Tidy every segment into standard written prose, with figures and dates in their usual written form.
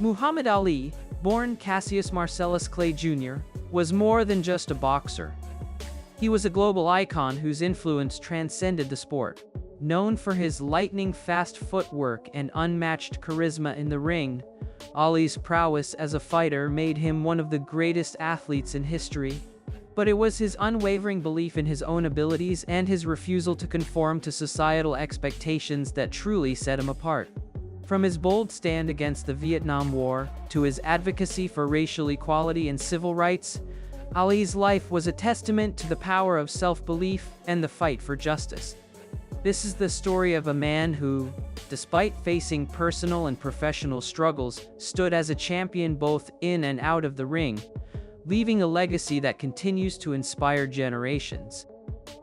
Muhammad Ali, born Cassius Marcellus Clay Jr., was more than just a boxer. He was a global icon whose influence transcended the sport. Known for his lightning-fast footwork and unmatched charisma in the ring, Ali's prowess as a fighter made him one of the greatest athletes in history. But it was his unwavering belief in his own abilities and his refusal to conform to societal expectations that truly set him apart. From his bold stand against the Vietnam War to his advocacy for racial equality and civil rights, Ali's life was a testament to the power of self-belief and the fight for justice. This is the story of a man who, despite facing personal and professional struggles, stood as a champion both in and out of the ring, leaving a legacy that continues to inspire generations.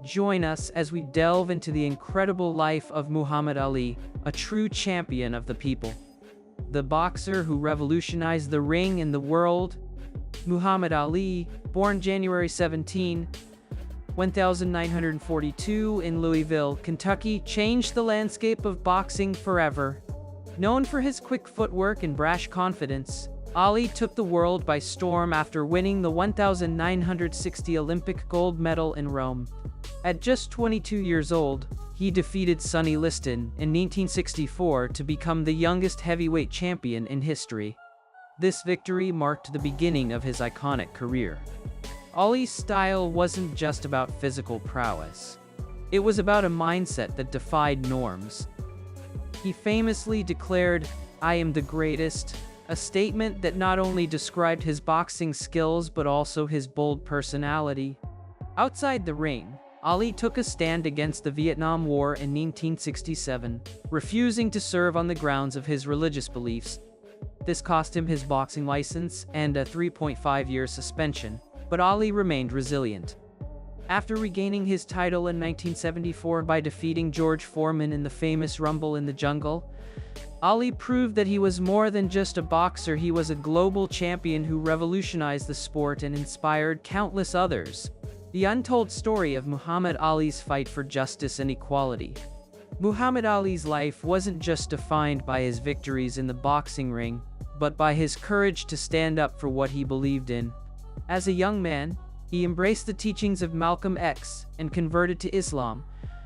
Join us as we delve into the incredible life of Muhammad Ali, a true champion of the people. The boxer who revolutionized the ring and the world. Muhammad Ali, born January 17, 1942 in Louisville, Kentucky, changed the landscape of boxing forever. Known for his quick footwork and brash confidence, Ali took the world by storm after winning the 1960 Olympic gold medal in Rome. At just 22 years old, he defeated Sonny Liston in 1964 to become the youngest heavyweight champion in history. This victory marked the beginning of his iconic career. Ali's style wasn't just about physical prowess. It was about a mindset that defied norms. He famously declared, "I am the greatest," a statement that not only described his boxing skills but also his bold personality. Outside the ring, Ali took a stand against the Vietnam War in 1967, refusing to serve on the grounds of his religious beliefs. This cost him his boxing license and a 3.5-year suspension, but Ali remained resilient. After regaining his title in 1974 by defeating George Foreman in the famous Rumble in the Jungle, Ali proved that he was more than just a boxer. He was a global champion who revolutionized the sport and inspired countless others. The untold story of Muhammad Ali's fight for justice and equality. Muhammad Ali's life wasn't just defined by his victories in the boxing ring, but by his courage to stand up for what he believed in. As a young man, he embraced the teachings of Malcolm X and converted to Islam,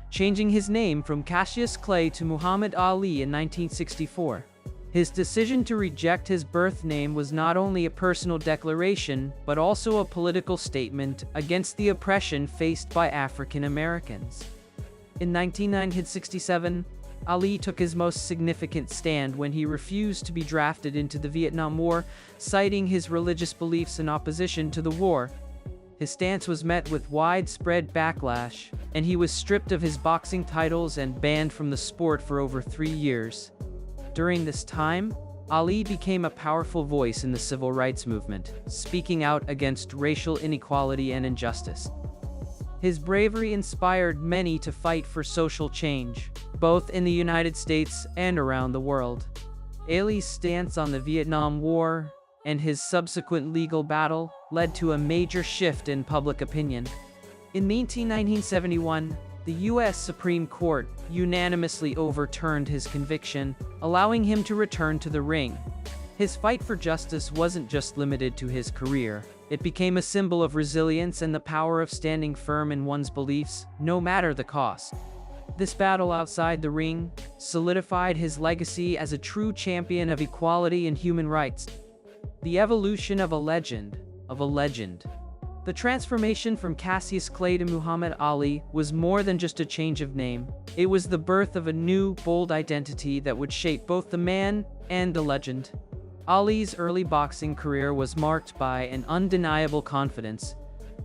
changing his name from Cassius Clay to Muhammad Ali in 1964. His decision to reject his birth name was not only a personal declaration, but also a political statement against the oppression faced by African Americans. In 1967, Ali took his most significant stand when he refused to be drafted into the Vietnam War, citing his religious beliefs in opposition to the war. His stance was met with widespread backlash, and he was stripped of his boxing titles and banned from the sport for over 3 years. During this time, Ali became a powerful voice in the civil rights movement, speaking out against racial inequality and injustice. His bravery inspired many to fight for social change, both in the United States and around the world. Ali's stance on the Vietnam War and his subsequent legal battle led to a major shift in public opinion. In 1971, the U.S. Supreme Court unanimously overturned his conviction, allowing him to return to the ring. His fight for justice wasn't just limited to his career. It became a symbol of resilience and the power of standing firm in one's beliefs, no matter the cost. This battle outside the ring solidified his legacy as a true champion of equality and human rights. The evolution of a legend. The transformation from Cassius Clay to Muhammad Ali was more than just a change of name. It was the birth of a new, bold identity that would shape both the man and the legend. Ali's early boxing career was marked by an undeniable confidence,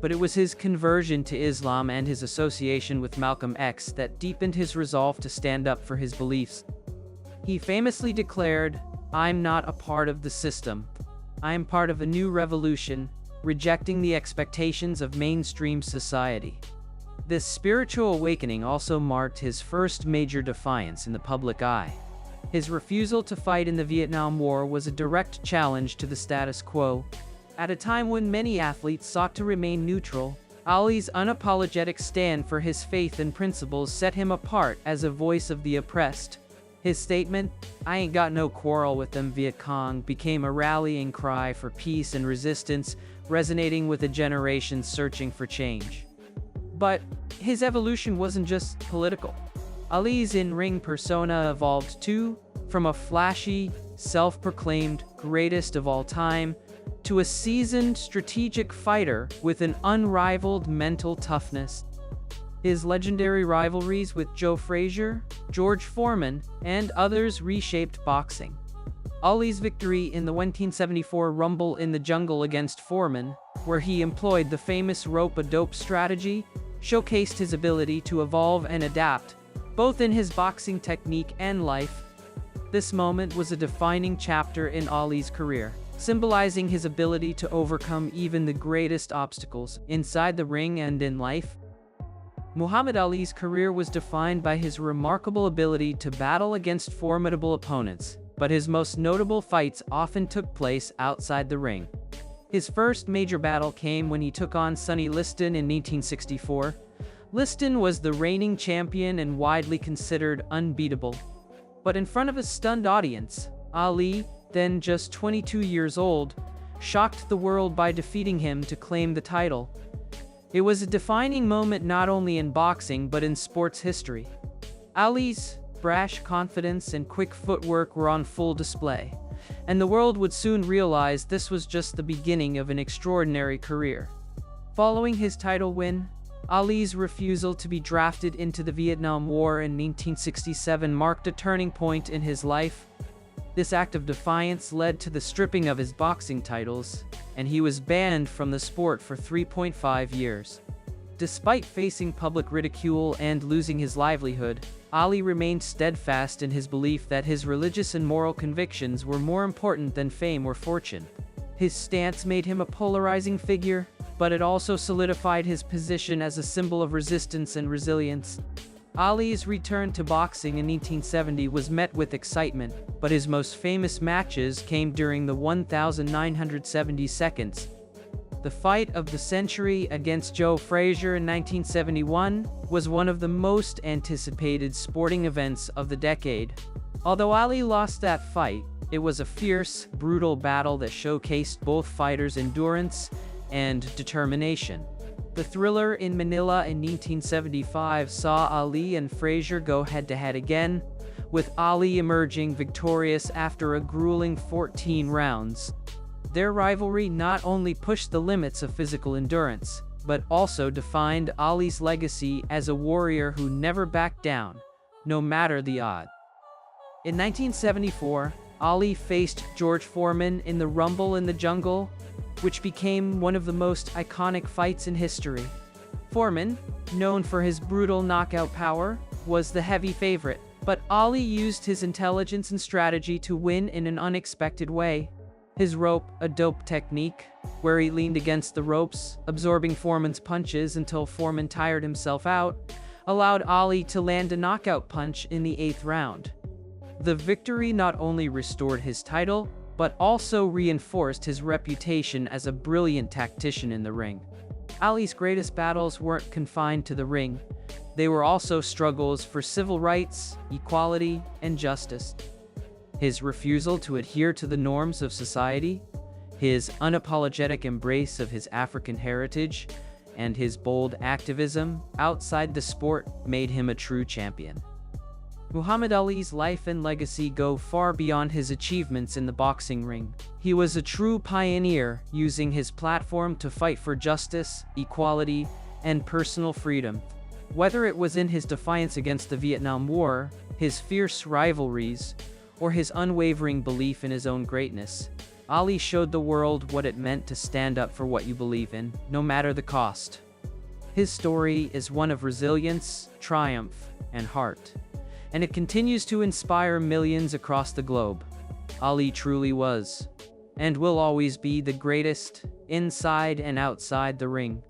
but it was his conversion to Islam and his association with Malcolm X that deepened his resolve to stand up for his beliefs. He famously declared, "I'm not a part of the system. I am part of a new revolution," rejecting the expectations of mainstream society. This spiritual awakening also marked his first major defiance in the public eye. His refusal to fight in the Vietnam War was a direct challenge to the status quo. At a time when many athletes sought to remain neutral, Ali's unapologetic stand for his faith and principles set him apart as a voice of the oppressed. His statement, "I ain't got no quarrel with them Viet Cong," became a rallying cry for peace and resistance, resonating with a generation searching for change. But his evolution wasn't just political. Ali's in-ring persona evolved too, from a flashy, self-proclaimed greatest of all time, to a seasoned strategic fighter with an unrivaled mental toughness. His legendary rivalries with Joe Frazier, George Foreman, and others reshaped boxing. Ali's victory in the 1974 Rumble in the Jungle against Foreman, where he employed the famous rope-a-dope strategy, showcased his ability to evolve and adapt, both in his boxing technique and life. This moment was a defining chapter in Ali's career, symbolizing his ability to overcome even the greatest obstacles inside the ring and in life. Muhammad Ali's career was defined by his remarkable ability to battle against formidable opponents, but his most notable fights often took place outside the ring. His first major battle came when he took on Sonny Liston in 1964. Liston was the reigning champion and widely considered unbeatable. But in front of a stunned audience, Ali, then just 22 years old, shocked the world by defeating him to claim the title. It was a defining moment not only in boxing but in sports history. Ali's brash confidence and quick footwork were on full display, and the world would soon realize this was just the beginning of an extraordinary career. Following his title win, Ali's refusal to be drafted into the Vietnam War in 1967 marked a turning point in his life. This act of defiance led to the stripping of his boxing titles, and he was banned from the sport for 3.5 years. Despite facing public ridicule and losing his livelihood, Ali remained steadfast in his belief that his religious and moral convictions were more important than fame or fortune. His stance made him a polarizing figure, but it also solidified his position as a symbol of resistance and resilience. Ali's return to boxing in 1970 was met with excitement, but his most famous matches came during the 1,970 seconds. The fight of the century against Joe Frazier in 1971 was one of the most anticipated sporting events of the decade. Although Ali lost that fight, it was a fierce, brutal battle that showcased both fighters' endurance and determination. The Thriller in Manila in 1975 saw Ali and Frazier go head-to-head again, with Ali emerging victorious after a grueling 14 rounds. Their rivalry not only pushed the limits of physical endurance, but also defined Ali's legacy as a warrior who never backed down, no matter the odds. In 1974, Ali faced George Foreman in the Rumble in the Jungle, which became one of the most iconic fights in history. Foreman, known for his brutal knockout power, was the heavy favorite, but Ali used his intelligence and strategy to win in an unexpected way. His rope-a-dope technique, where he leaned against the ropes, absorbing Foreman's punches until Foreman tired himself out, allowed Ali to land a knockout punch in the 8th round. The victory not only restored his title, but also reinforced his reputation as a brilliant tactician in the ring. Ali's greatest battles weren't confined to the ring. They were also struggles for civil rights, equality, and justice. His refusal to adhere to the norms of society, his unapologetic embrace of his African heritage, and his bold activism outside the sport made him a true champion. Muhammad Ali's life and legacy go far beyond his achievements in the boxing ring. He was a true pioneer, using his platform to fight for justice, equality, and personal freedom. Whether it was in his defiance against the Vietnam War, his fierce rivalries, or his unwavering belief in his own greatness, Ali showed the world what it meant to stand up for what you believe in, no matter the cost. His story is one of resilience, triumph, and heart, and it continues to inspire millions across the globe. Ali truly was, and will always be, the greatest, inside and outside the ring.